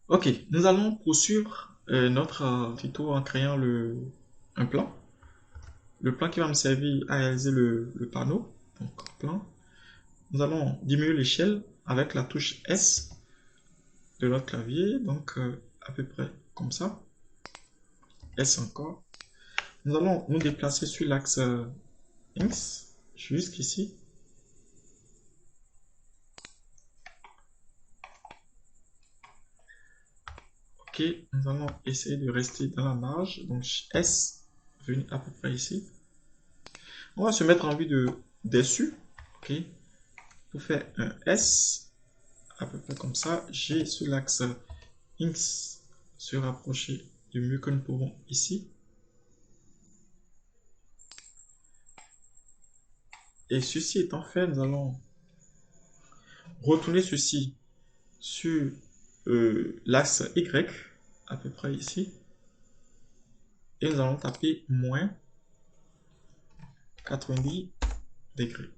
Ok, nous allons poursuivre notre tuto en créant un plan. Le plan qui va me servir à réaliser le panneau. Donc, plan. Nous allons diminuer l'échelle avec la touche S de notre clavier. Donc, à peu près comme ça. S encore. Nous allons nous déplacer sur l'axe X jusqu'ici. Ok, nous allons essayer de rester dans la marge. Donc, S, venu à peu près ici. On va se mettre en vue de dessus. Ok, pour faire un S, à peu près comme ça. G sur l'axe X se rapprocher du mieux que nous pouvons ici. Et ceci étant fait, nous allons retourner ceci sur l'axe Y, à peu près ici. Et nous allons taper moins 90 degrés.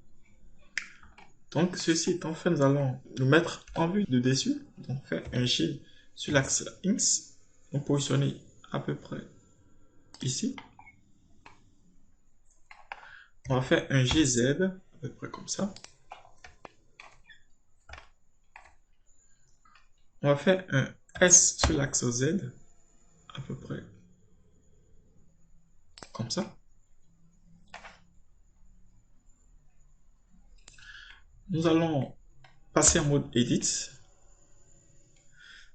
Donc ceci étant fait, nous allons nous mettre en vue de dessus. Donc faire un G sur l'axe X. Donc positionner à peu près ici. On va faire un GZ, à peu près comme ça. On va faire un S sur l'axe Z, à peu près comme ça. Nous allons passer en mode Edit.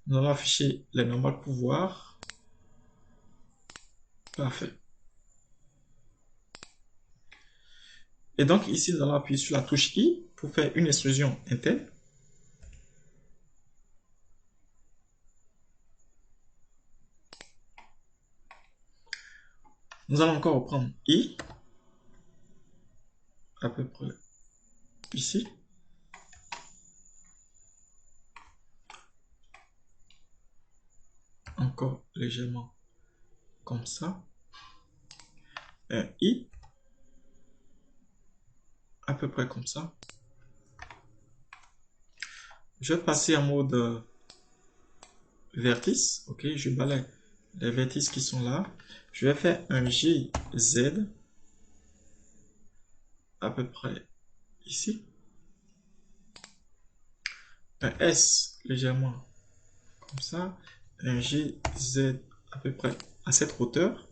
Nous allons afficher les normales pouvoirs. Parfait. Et donc ici, nous allons appuyer sur la touche I pour faire une extrusion interne. Nous allons encore reprendre I, à peu près ici. Encore légèrement comme ça. Un I, à peu près comme ça. Je vais passer en mode vertice. Ok, je balaye les vertices qui sont là. Je vais faire un GZ, à peu près ici. Un S légèrement comme ça. Un GZ à peu près à cette hauteur.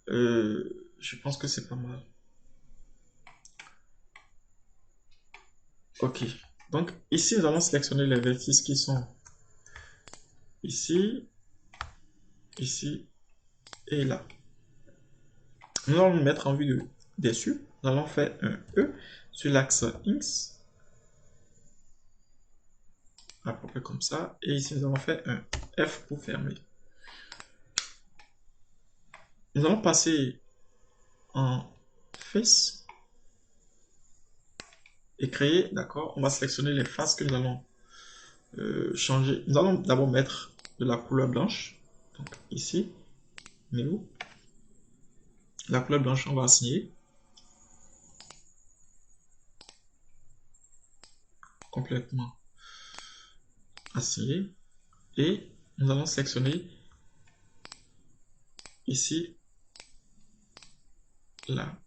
Je pense que c'est pas mal. Ok. Donc ici, nous allons sélectionner les vertices qui sont ici, ici et là. Nous allons nous mettre en vue dessus. Nous allons faire un E sur l'axe X, à peu près comme ça. Et ici, nous allons faire un F pour fermer. Nous allons passer en face et créer, d'accord. On va sélectionner les faces que nous allons changer. Nous allons d'abord mettre de la couleur blanche. Donc ici, Néo. La couleur blanche, on va assigner complètement assigné. Et nous allons sélectionner ici, là,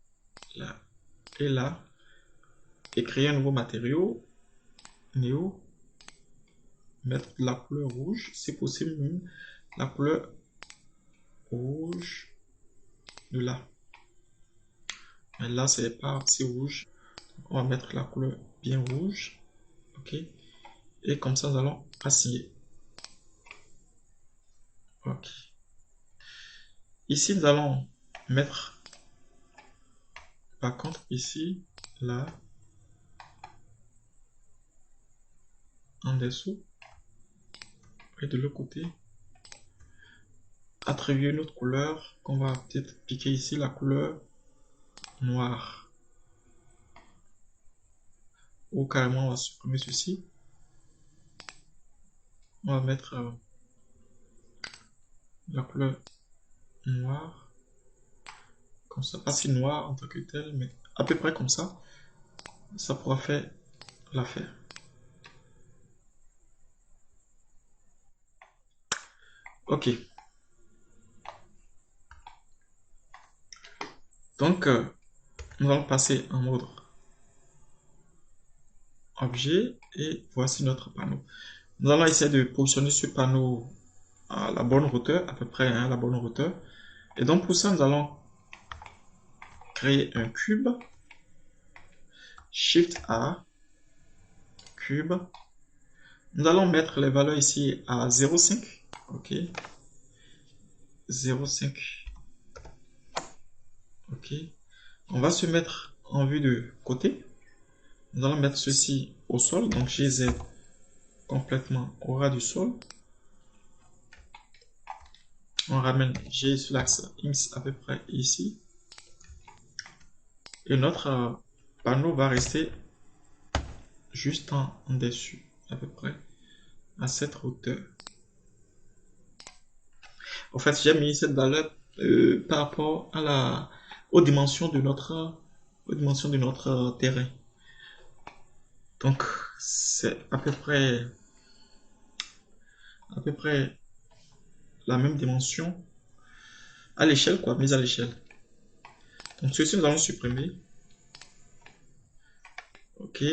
là et là. Et créer un nouveau matériau. Néo. Mettre de la couleur rouge. Si possible, même la couleur rouge de là. Mais là, c'est pas assez rouge. On va mettre la couleur bien rouge. Ok. Et comme ça, nous allons assigner. Ok. Ici, nous allons mettre, par contre, ici, là, en dessous, et de l'autre côté, attribuer une autre couleur qu'on va peut-être piquer ici, la couleur noire. Ou carrément, on va supprimer ceci. On va mettre la couleur noire. Comme ça, pas si noir en tant que tel, mais à peu près comme ça. Ça pourra faire l'affaire. Ok. Donc, nous allons passer en mode objet et voici notre panneau. Nous allons essayer de positionner ce panneau à la bonne hauteur, à peu près à la bonne hauteur. Et donc pour ça, nous allons créer un cube. Shift A, cube. Nous allons mettre les valeurs ici à 0,5. Ok. 0,5. Ok. On va se mettre en vue de côté. Nous allons mettre ceci au sol. Donc GZ complètement au ras du sol. On ramène G sur l'axe X à peu près ici. Et notre panneau va rester juste en dessus, à peu près à cette hauteur. En fait, j'ai mis cette valeur par rapport à aux dimensions de notre terrain. Donc, c'est à peu près la même dimension à l'échelle, quoi, mise à l'échelle. Donc, ceci, nous allons supprimer. Ok.